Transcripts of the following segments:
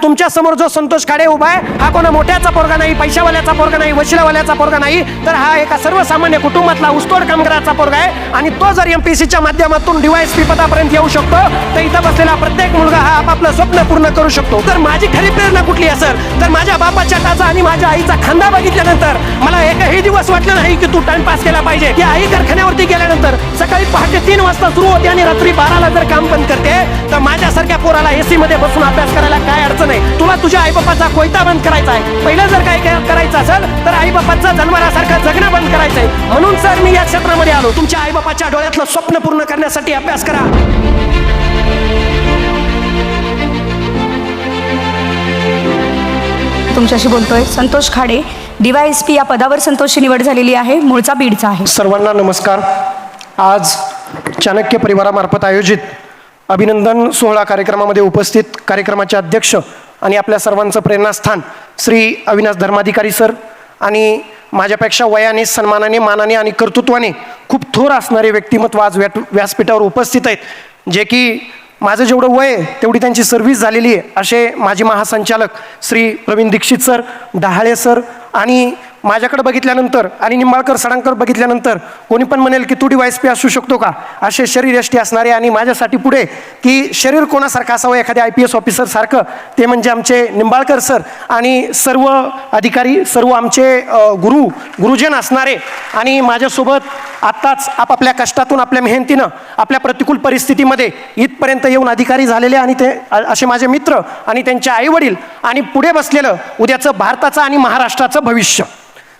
तुमच्या समोर जो संतोष खाडे उभा आहे हा कोणा मोठ्याचा पोरगा नाही, पैशावाल्याचा पोरगा नाही, वशिलावाल्याचा पोरगा नाही, तर हा एका सर्वसामान्य कुटुंबातला ऊसतोड कामगाराचा पोरगा आहे. आणि तो जर एमपीसीच्या माध्यमातून डीवायएसपी पदापर्यंत येऊ शकतो तर इथं बसलेला प्रत्येक मुलगा हा आपापलं स्वप्न पूर्ण करू शकतो. तर माझी खरी प्रेरणा कुठली असेल तर माझ्या बापाच्या टाचा आणि माझ्या आईचा खांदा बघितल्यानंतर मला एकही दिवस वाटलं नाही की तू टाइमपास केला पाहिजे. की आई कारखान्यावरती गेल्यानंतर सकाळी पहाटे 3 वाजता सुरू होते आणि रात्री 12ला जर काम बंद करते तर माझ्यासारख्या पोराला एसी मध्ये बसून अभ्यास करायला काय अडचण आहे. तुला तुझ्या आईबापाचा कोयता बंद करायचा आहे, पहिलं जर काय करायचं असेल तर आईबापाचा जन्मासारखं जगणं बंद करायचंय. म्हणून सर मी या क्षेत्रामध्ये आलो. तुमच्या आईबापाच्या डोळ्यातलं स्वप्न पूर्ण करण्यासाठी अभ्यास करा. तुमच्याशी बोलतोय संतोष खाडे. डीवायएसपी या पदावर संतोषची निवड झालेली आहे, मूळचा बीडचा आहे. सर्वांना नमस्कार. आज चाणक्य परिवारामार्फत आयोजित अभिनंदन सोहळा कार्यक्रमामध्ये उपस्थित कार्यक्रमाचे अध्यक्ष आणि आपल्या सर्वांचं प्रेरणास्थान श्री अविनाश धर्माधिकारी सर आणि माझ्यापेक्षा वयाने, सन्मानाने, मानाने आणि कर्तृत्वाने खूप थोर असणारे व्यक्तिमत्व आज व्यासपीठावर उपस्थित आहेत. जे की माझं जेवढं वय आहे तेवढी त्यांची सर्व्हिस झालेली आहे असे माजी महासंचालक श्री प्रवीण दीक्षित सर, डहाळे सर आणि माझ्याकडे बघितल्यानंतर आणि निंबाळकर सडांकर बघितल्यानंतर कोणी पण म्हणेल की तू डीवायएसपी असू शकतो का, असे शरीरयष्टी असणारे आणि माझ्यासाठी पुढे की शरीर कोणासारखं असावं एखाद्या IPS ऑफिसर सारखं, ते म्हणजे आमचे निंबाळकर सर आणि सर्व अधिकारी, सर्व आमचे गुरुजन असणारे आणि माझ्यासोबत आत्ताच आपापल्या कष्टातून, आपल्या मेहनतीनं, आपल्या प्रतिकूल परिस्थितीमध्ये इथपर्यंत येऊन अधिकारी झालेले आणि ते असे माझे मित्र आणि त्यांचे आईवडील आणि पुढे बसलेलं उद्याचं भारताचं आणि महाराष्ट्राचं भविष्य.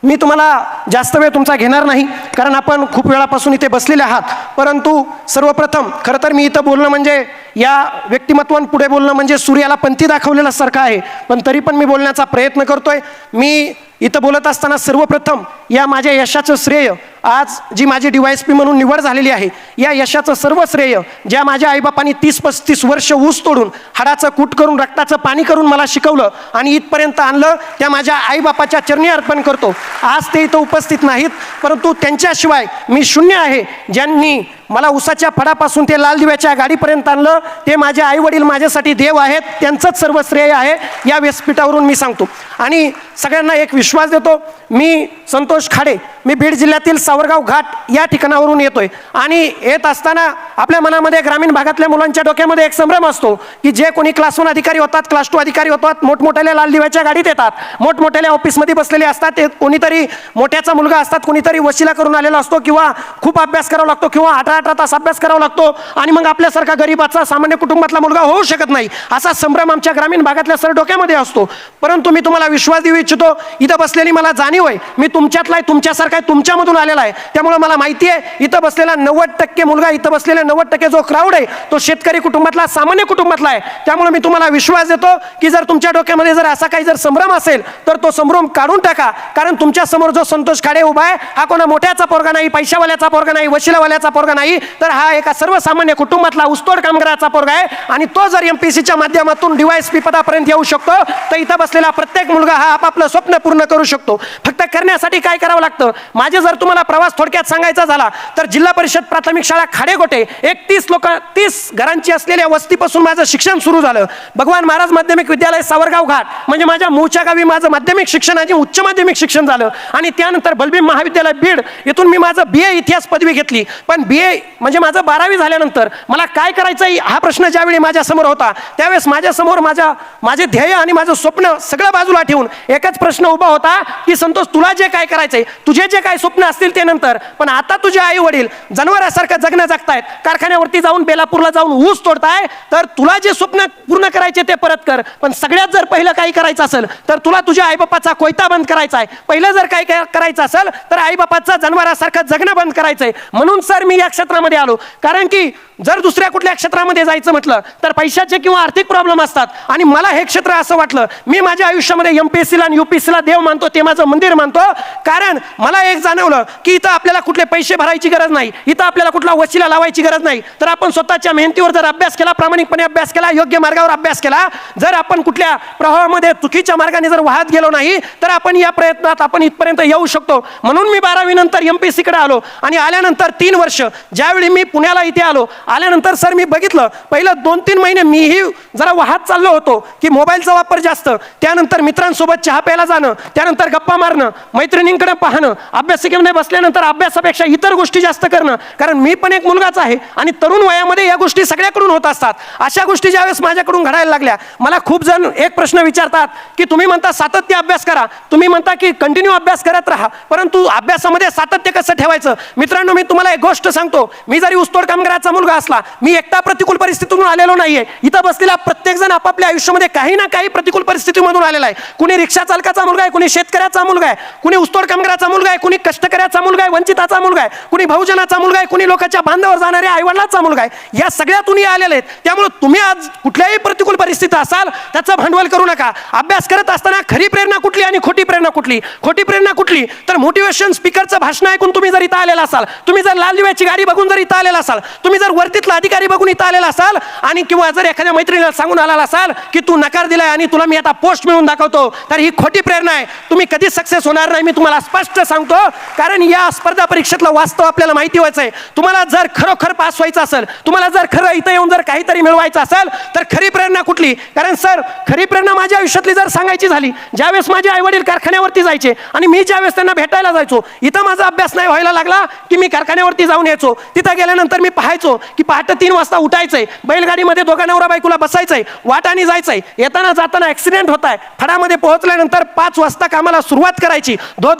मी तुम्हाला जास्त वेळ तुमचा घेणार नाही कारण आपण खूप वेळापासून इथे बसलेले आहात. परंतु सर्वप्रथम खरं तर मी इथं बोलणं म्हणजे या व्यक्तिमत्वांपुढे बोलणं म्हणजे सूर्याला पंथी दाखवलेल्यासारखं आहे, पण तरी पण मी बोलण्याचा प्रयत्न करतोय. मी इथं बोलत असताना सर्वप्रथम या माझ्या यशाचं श्रेय, आज जी माझी डीवायएसपी म्हणून निवड झालेली आहे या यशाचं सर्व श्रेय ज्या माझ्या आईबापांनी 30-35 वर्ष ऊस तोडून, हाडाचं कूट करून, रक्ताचं पाणी करून मला शिकवलं आणि इथपर्यंत आणलं, त्या माझ्या आईबापाच्या चरणी अर्पण करतो. आज ते इथं उपस्थित नाहीत परंतु त्यांच्याशिवाय मी शून्य आहे. ज्यांनी मला उसाच्या फडापासून ते लाल दिव्याच्या गाडीपर्यंत आणलं ते माझे आईवडील माझ्यासाठी देव आहेत, त्यांचंच सर्व श्रेय आहे या व्यासपीठावरून मी सांगतो. आणि सगळ्यांना एक विश्वास देतो, मी संतोष खाडे, मी बीड जिल्ह्यातील सावरगाव घाट या ठिकाणावरून येतोय आणि येत असताना आपल्या मनामध्ये ग्रामीण भागातल्या मुलांच्या डोक्यामध्ये एक संभ्रम असतो की जे कोणी क्लास 1 अधिकारी होतात, क्लास 2 अधिकारी होतात, मोठमोठ्याल्या लाल दिव्याच्या गाडीत येतात, मोठमोठ्याल्या ऑफिसमध्ये बसलेले असतात, ते कोणीतरी मोठ्याचा मुलगा असतात, कोणीतरी वशिला करून आलेला असतो किंवा खूप अभ्यास करावा लागतो किंवा 18 तास अभ्यास करावा लागतो आणि मग आपल्यासारखा गरीबाचा सामान्य कुटुंबातला मुलगा होऊ शकत नाही असा संभ्रम आमच्या ग्रामीण भागातल्या सर डोक्यामध्ये असतो. परंतु मी तुम्हाला विश्वास देऊ इच्छितो, इथं बसलेली मला जाणीव आहे, मी तुमच्यातला आहे, तुमच्यासारखा आहे, तुमच्यामधून आलेला आहे. त्यामुळे मला माहिती आहे इथं बसलेला 90% मुलगा, इथं बसलेला 90% जो क्राऊड आहे तो शेतकरी कुटुंबातला, सामान्य कुटुंबातला आहे. त्यामुळे मी तुम्हाला विश्वास देतो की जर तुमच्या डोक्यामध्ये जर असा काही जर संभ्रम असेल तर तो संभ्रम काढून टाका. कारण तुमच्या समोर जो संतोष खाडे उभा आहे हा कोणा मोठ्याचा पोरगा नाही, पैशावाल्याचा पोरगा नाही, वशिलावाल्याचा पोरगा नाही, तर हा एका सर्वसामान्य कुटुंबातला ऊसतोड कामगाराचा पोरगा आहे. आणि तो जर एमपीसीच्या माध्यमातून डीवायएसपी पदापर्यंत येऊ शकतो तर इथं बसलेला प्रत्येक मुलगा हा आपापलं स्वप्न पूर्ण करू शकतो. फक्त करण्यासाठी काय करावं लागतं, माझे जर तुम्हाला प्रवास थोडक्यात सांगायचा झाला तर जिल्हा परिषद प्राथमिक शाळा खाडेकोटे 30 घरांची असलेल्या वस्तीपासून माझं शिक्षण सुरू झालं. भगवान महाराज माध्यमिक विद्यालय सावरगाव घाट म्हणजे माझ्या मूळच्या गावी माझं माध्यमिक शिक्षण आणि उच्च माध्यमिक शिक्षण झालं. आणि त्यानंतर बलभीम महाविद्यालय बीड इथून मी माझं BA इतिहास पदवी घेतली. पण BA म्हणजे माझं 12वी झाल्यानंतर मला काय करायचं हा प्रश्न ज्यावेळी माझ्यासमोर होता त्यावेळेस माझ्यासमोर माझे ध्येय आणि माझं स्वप्न सगळं बाजूला ठेवून एकच प्रश्न उभा होता की संतोष तुला जे काय करायचंय, तुझे जे काय स्वप्न असतील ते नंतर, पण आता तुझे आई वडील जनावरासारखं जगणं जगतायत, कारखान्यावरती जाऊन बेलापूरला जाऊन ऊस तोडताय, तर तुला जे स्वप्न पूर्ण करायचे ते परत कर. पण सगळ्यात जर पहिलं काही करायचं असेल तर तुला तुझ्या आईबापाचा कोयता बंद करायचा आहे. पहिलं जर काही करायचं असेल तर आईबापाचा जनावरासारखं जगणं बंद करायचंय. म्हणून सर मी या क्षेत्रामध्ये आलो. कारण की जर दुसऱ्या कुठल्या क्षेत्रामध्ये जायचं म्हटलं तर पैशाचे किंवा आर्थिक प्रॉब्लेम असतात आणि मला हे क्षेत्र असं वाटलं, मी माझ्या आयुष्यामध्ये MPSCला आणि UPSCला देव मानतो, ते माझं मंदिर मानतो. कारण मला एक जाणवलं की इथं आपल्याला कुठले पैसे भरायची गरज नाही, इथं आपल्याला कुठला वशिला लावायची गरज नाही. तर आपण स्वतःच्या मेहनतीवर जर अभ्यास केला, प्रामाणिकपणे अभ्यास केला, योग्य मार्गावर अभ्यास केला, जर आपण कुठल्या प्रवाहामध्ये चुकीच्या मार्गाने जर वाहत गेलो नाही, तर आपण या प्रयत्नात आपण इथपर्यंत येऊ शकतो. म्हणून मी 12वी नंतर MPSC कडे आलो आणि आल्यानंतर 3 वर्ष ज्यावेळी मी पुण्याला इथे आलो, आल्यानंतर सर मी बघितलं पहिलं 2-3 महिने मीही जरा वाहत चाललो होतो की मोबाईलचा वापर जास्त, त्यानंतर मित्रांसोबत चहा प्यायला जाणं, त्यानंतर गप्पा मारणं, मैत्रिणींकडे पाहणं, अभ्यासिकेमध्ये बसल्यानंतर अभ्यासापेक्षा इतर गोष्टी जास्त करणं. कारण मी पण एक मुलगाच आहे आणि तरुण वयामध्ये या गोष्टी सगळ्याकडून होत असतात. अशा गोष्टी ज्यावेळेस माझ्याकडून घडायला लागल्या, मला खूप जण एक प्रश्न विचारतात की तुम्ही म्हणता सातत्य अभ्यास करा, तुम्ही म्हणता की कंटिन्यू अभ्यास करत राहा, परंतु अभ्यासामध्ये सातत्य कसं ठेवायचं? मित्रांनो, मी तुम्हाला एक गोष्ट सांगतो, मी जरी ऊसतोड कामगाराचा मुलगा असला, मी एकटा प्रतिकूल परिस्थितीतून आलेलो नाहीये. इथं बसलेला प्रत्येक जण आपापल्या आयुष्यामध्ये काही ना काही प्रतिकूल परिस्थितीमधून आलेला आहे. कुणी रिक्षा चालकाचा मुलगा आहे, कुणी शेतकऱ्याचा मुलगा आहे, कुणी ऊसतोड कामगाराचा मुलगा आहे, कुणी कष्टकऱ्याचा मुलगा आहे, वंचिताचा मुलगा आहे, कुणी बहुजनाचा मुलगा आहे, कुणी लोकांच्या बांधावर जाणाऱ्या आईवडिलाचा मुलगा आहे. या सगळ्यातून आलेले आहेत. त्यामुळे तुम्ही आज कुठल्याही प्रतिकूल परिस्थितीत असाल त्याचं भांडवल करू नका. अभ्यास करत असताना खरी प्रेरणा कुठली आणि खोटी प्रेरणा कुठली? खोटी प्रेरणा कुठली? तर मोटिवेशन स्पीकरचं भाषण ऐकून तुम्ही जर इथं आलेला असाल, तुम्ही जर लाल दिव्याची गाडी बघून जर इथं आलेला असाल, तुम्ही जर वरतीतला अधिकारी बघून इथं आलेला असाल आणि किंवा जर एखाद्या मैत्रिणीला सांगून आलेला असाल की तू नकार दिलाय आणि तुला मी आता पोस्ट मिळवून दाखवतो, तर ही खोटी प्रेरणा आहे. तुम्ही कधी सक्सेस होणार नाही, मी तुम्हाला स्पष्ट सांगतो. कारण या स्पर्धा परीक्षेतलं वास्तव आपल्याला माहिती व्हायचं आहे. तुम्हाला जर खरोखर पास व्हायचं असेल, तुम्हाला जर खरं इथं येऊन जर काहीतरी मिळवायचं असेल, तर खरी प्रेरणा कुठली? कारण सर, खरी प्रेरणा माझ्या आयुष्यातली जर सांगायची झाली, ज्यावेळेस माझे आई वडील कारखान्यावरती जायचे आणि मी ज्यावेळेस त्यांना भेटायला जायचो, इथं माझा अभ्यास नाही व्हायला लागला की मी कारखान्यावरती जाऊन यायचो. तिथं गेल्यानंतर मी पाहायचो की पहाटे 3 वाजता उठायचंय, बैलगाडीमध्ये दोघा नवरा बायकोला बसायचंय, वाटाने जायचंय, येताना जाताना ऍक्सिडेंट होत आहे, फडामध्ये पोहोचल्यानंतर 5 वाजता कामाला सुरुवात करायची, धो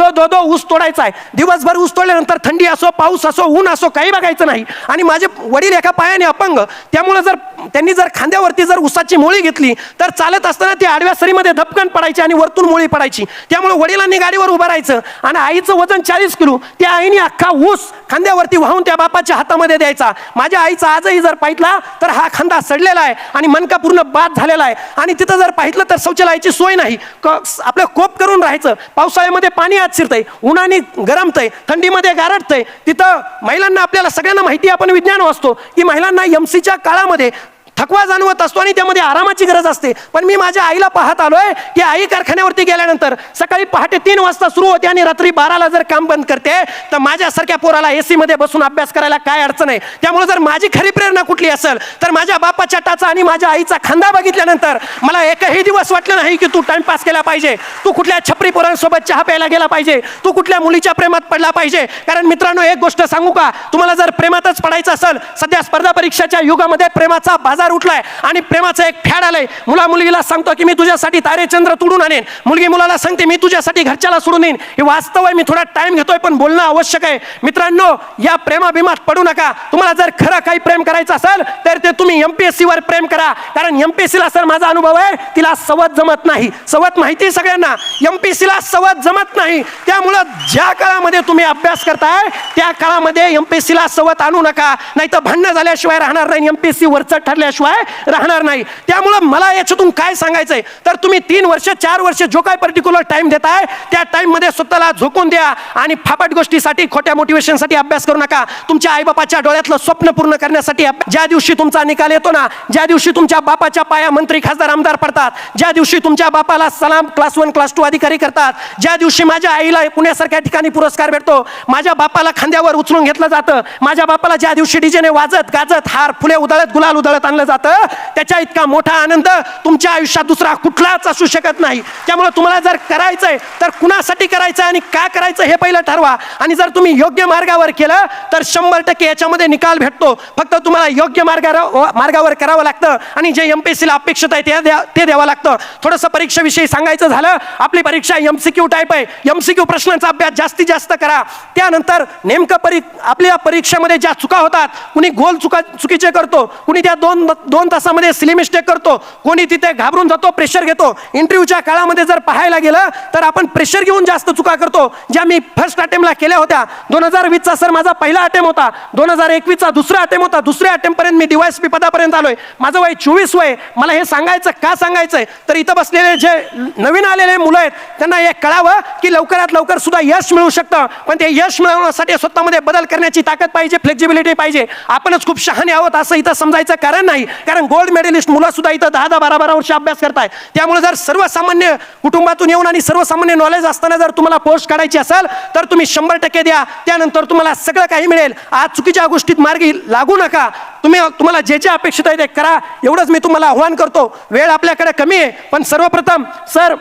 ऊस तोडायचा आहे. दिवसभर ऊस तोडल्यानंतर थंडी असो, पाऊस असो, ऊन असो, काही बघायचं नाही. आणि माझे वडील एका पायाने अपंग, त्यामुळे जर त्यांनी जर खांद्यावरती जर ऊसाची मोळी घेतली तर चालत असताना ती आडव्या सरीमध्ये धपकन पडायची आणि वरतून मोळी पडायची. त्यामुळे वडिलांनी गाडीवर उभं राहायचं आणि आईचं वजन 40 किलो, त्या आईने अख्खा ऊस खांद्यावरती वाहून त्या बापाच्या हातामध्ये द्यायचा. माझ्या आईचा आजही जर पाहितला तर हा खांदा सडलेला आहे आणि मनका पूर्ण बाद झालेला आहे. आणि तिथं जर पाहितलं तर शौचालयाची सोय नाही, आपलं कोप करून राहायचं. पावसाळ्यामध्ये पाणी आत शिरतंय, उन्हाने गरमतंय, थंडीमध्ये गारठतंय. तिथं महिलांना, आपल्याला सगळ्यांना माहिती, आपण विज्ञान वाचतो की महिलांना एमसीच्या काळामध्ये थकवा जाणवत असतो आणि त्यामध्ये आरामाची गरज असते. पण मी माझ्या आईला पाहत आलोय की आई कारखान्यावरती गेल्यानंतर सकाळी पहाटे 3 वाजता सुरू होते आणि रात्री 12ला जर काम बंद करते, तर माझ्यासारख्या पोराला एसी मध्ये बसून अभ्यास करायला काय अडचण आहे? त्यामुळे जर माझी खरी प्रेरणा कुठली असेल तर माझ्या बापाच्या टाचा आणि माझ्या आईचा खांदा बघितल्यानंतर मला एकही दिवस वाटलं नाही की तू टाइमपास केला पाहिजे, तू कुठल्या छपरी पोरांसोबत चहा प्यायला गेला पाहिजे, तू कुठल्या मुलीच्या प्रेमात पडला पाहिजे. कारण मित्रांनो, एक गोष्ट सांगू का, तुम्हाला जर प्रेमातच पडायचं असेल, सध्या स्पर्धा परीक्षाच्या युगामध्ये प्रेमाचा बाजार उठलाय आणि प्रेमाचं एक फॅड आलंय. मुलीला सांगतो की मी तुझ्यासाठी तारेचंद्र तोडून आणेन, मुलगी मुलाला सांगते मी तुझ्यासाठी घरच्याला सोडून येईन. हे वास्तव आहे. मी थोडा टाइम घेतोय पण बोलणं आवश्यक आहे. मित्रांनो, या प्रेमाभिमात पडू नका. तुम्हाला जर खरं काही प्रेम करायचं असेल तर ते तुम्ही MPSC वर प्रेम करा. कारण MPSC ला सर माझा अनुभव आहे, तिला सवत जमत नाही. सवत माहिती सगळ्यांना, MPSC ला सवत जमत नाही. त्यामुळं ज्या काळामध्ये तुम्ही अभ्यास करताय त्या काळामध्ये MPSC ला सवत आणू नका, नाही तर भांडणं झाल्याशिवाय राहणार नाही, MPSC वरचं ठरल्याशिवाय राहणार नाही. त्यामुळं मला याच्यातून काय सांगायचंय तर तुम्ही 3 वर्ष 4 वर्ष जो काय पर्टिक्युलर टाइम देताय त्या टाइम मध्ये स्वतःला झोकून द्या आणि फापट गोष्टीसाठी, खोट्या मोटिवेशनसाठी अभ्यास करू नका. तुमच्या आईबापाच्या डोळ्यातलं स्वप्न पूर्ण करण्यासाठी ज्या दिवशी तुमचा निकाल येतो ना, ज्या दिवशी तुमच्या बापाच्या पाया मंत्री, खासदार, आमदार पडतात, ज्या दिवशी तुमच्या बापाला सलाम क्लास 1 क्लास 2 अधिकारी करतात, ज्या दिवशी माझ्या आईला पुण्यासारख्या ठिकाणी पुरस्कार भेटतो, माझ्या बापाला खांद्यावर उचलून घेतलं जातं, माझ्या बापाला ज्या दिवशी डीजेने वाजत गाजत हार फुले उधळत गुलाल उधळत आणलं जातं, त्याच्या इतका मोठा आनंद तुमच्या आयुष्यात दुसरा कुठलाच असू शकत नाही. त्यामुळे तुम्हाला जर करायचंय तर कुणासाठी करायचं आणि का करायचं हे पहिलं ठरवा. आणि जर तुम्ही योग्य मार्गावर केलं तर 100% याच्यामध्ये निकाल भेटतो. फक्त तुम्हाला योग्य मार्गावर करावं लागतं आणि जे MPSC ला अपेक्षित आहे ते द्यावं लागतं. थोडंसं परीक्षेविषयी सांगायचं झालं, आपली परीक्षा MCQ टाईप आहे. MCQ प्रश्नांचा अभ्यास जास्तीत जास्त करा. त्यानंतर नेमकं आपल्या परीक्षेमध्ये ज्या चुका होतात, कुणी गोल चुकीचे करतो, कुणी त्या 2 दोन तासामध्ये सिली मिस्टेक करतो, कोणी तिथे घाबरून जातो, प्रेशर घेतो. इंटरव्ह्यूच्या काळामध्ये जर पाहायला गेलं तर आपण प्रेशर घेऊन जास्त चुका करतो, ज्या मी फर्स्ट अटेम्प्टला केल्या होत्या. 2020चा सर माझा पहिला अटेम्प्ट होता, 2021चा दुसरा अटेम्प्ट होता, दुसऱ्या अटेम्प्ट पर्यंत मी DYSP पदापर्यंत आलोय. माझं वय 24 वय. मला हे सांगायचं का सांगायचंय तर इथं बसलेले जे नवीन आलेले मुलं आहेत त्यांना हे कळावं की लवकरात लवकर सुद्धा यश मिळू शकतं, पण ते यश मिळवण्यासाठी स्वतःमध्ये बदल करण्याची ताकद पाहिजे, फ्लेक्झिबिलिटी पाहिजे. आपणच खूप शहाणे आहोत असं इथं समजायचं कारण नाही, कारण गोल्ड मेडलिस्ट मुलं सुद्धा इथं 10-10, 12-12 वर्ष अभ्यास करतायत. त्यामुळे जर सर्वसामान्य कुटुंबातून येऊन आणि सर्वसामान्य नॉलेज असताना जर तुम्हाला पोस्ट काढायची असेल तर तुम्ही 100% द्या, त्यानंतर तुम्हाला सगळं काही मिळेल. आज चुकीच्या गोष्टीत मार्गी लागू नका. तुम्हाला जे जे अपेक्षित आहे ते करा, एवढंच मी तुम्हाला आव्हान करतो. वेळ आपल्याकडे कमी आहे, पण सर्वप्रथम सर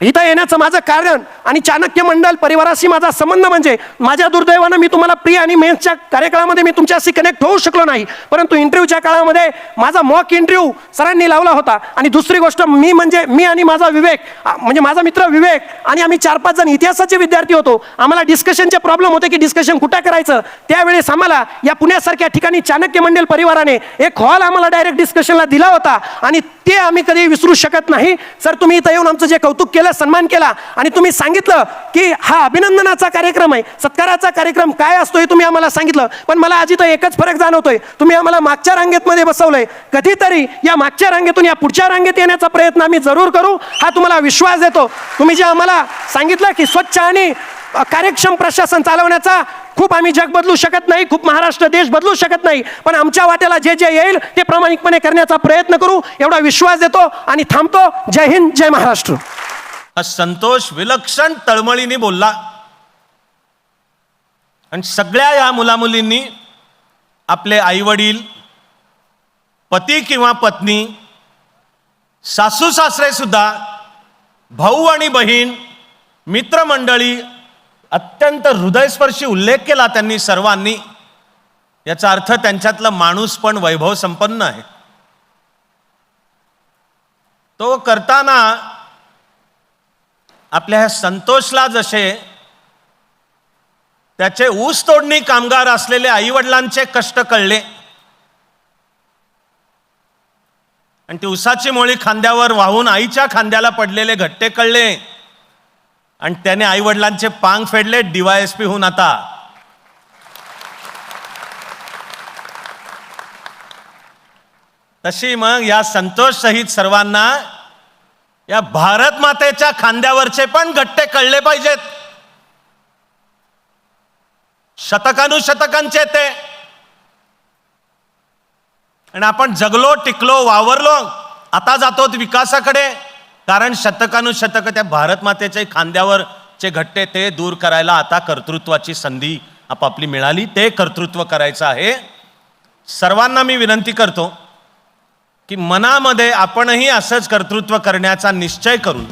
इथं येण्याचं माझं कारण आणि चाणक्य मंडल परिवाराशी माझा संबंध म्हणजे माझ्या दुर्दैवानं मी तुम्हाला प्री आणि मेन्सच्या कार्यकाळामध्ये मी तुमच्याशी कनेक्ट होऊ शकलो नाही, परंतु इंटरव्ह्यूच्या काळामध्ये माझा मॉक इंटरव्ह्यू सरांनी लावला होता. आणि दुसरी गोष्ट मी आणि माझा विवेक म्हणजे माझा मित्र विवेक आणि आम्ही 4-5 जण इतिहासाचे विद्यार्थी होतो. आम्हाला डिस्कशनचे प्रॉब्लेम होते की डिस्कशन कुठं करायचं. त्यावेळेस आम्हाला या पुण्यासारख्या ठिकाणी चाणक्य मंडल परिवाराने एक हॉल आम्हाला डायरेक्ट डिस्कशनला दिला होता आणि ते आम्ही कधी विसरू शकत नाही. सर तुम्ही इथं येऊन आमचं जे कौतुक केलं, सन्मान केला आणि तुम्ही सांगितलं की हा अभिनंदनाचा कार्यक्रम आहे, सत्काराचा कार्यक्रम काय असतो हे तुम्ही आम्हाला सांगितलं. पण मला आज इथं एकच फरक जाणवतोय, तुम्ही आम्हाला मागच्या रांगेत मध्ये बसवलंय. कधीतरी या मागच्या रांगेतून या पुढच्या रांगेत येण्याचा प्रयत्न आम्ही जरूर करू, हा तुम्हाला विश्वास देतो. तुम्ही जे आम्हाला सांगितलं की स्वच्छ आणि कार्यक्षम प्रशासन चालवण्याचा, खूप आम्ही जग बदलू शकत नाही, खूप महाराष्ट्र देश बदलू शकत नाही, पण आमच्या वाट्याला जे जे येईल ते प्रामाणिकपणे करण्याचा प्रयत्न करू, एवढा विश्वास देतो आणि थांबतो. जय हिंद, जय महाराष्ट्र. संतोष विलक्षण तळमळीने बोलला आणि सगळ्या या मुलामुलींनी आपले आईवडील, पती किंवा पत्नी, सासू सासरे सुद्धा, भाऊ आणि बहीण, मित्रमंडळी, अत्यंत हृदयस्पर्शी उल्लेख केला त्यांनी सर्वांनी. याचा अर्थ त्यांच्यातलं माणूस पण वैभव संपन्न आहे. तो करताना आपल्या ह्या संतोषला जसे त्याचे ऊस तोडणी कामगार असलेले आईवडिलांचे कष्ट कळले आणि ती ऊसाची मोळी खांद्यावर वाहून आईच्या खांद्याला पडलेले घट्टे कळले आणि त्याने आईवडिलांचे पांग फेडले. DYSP होऊन आता तशी मग या संतोष सहित सर्वांना या भारत मातेच्या खांद्यावरचे पण गट्टे कळले पाहिजेत. शतकानुशतकांचे ते, आणि आपण जगलो, टिकलो, वावरलो. आता जातो विकासाकडे, कारण शतकानुशतक त्या भारत मातेच्या खांद्यावरचे घट्टे ते दूर करायला आता कर्तृत्वाची संधी आपापली मिळाली. ते कर्तृत्व करायचं आहे. सर्वांना मी विनंती करतो की मनामध्ये आपणही असंच कर्तृत्व करण्याचा निश्चय करून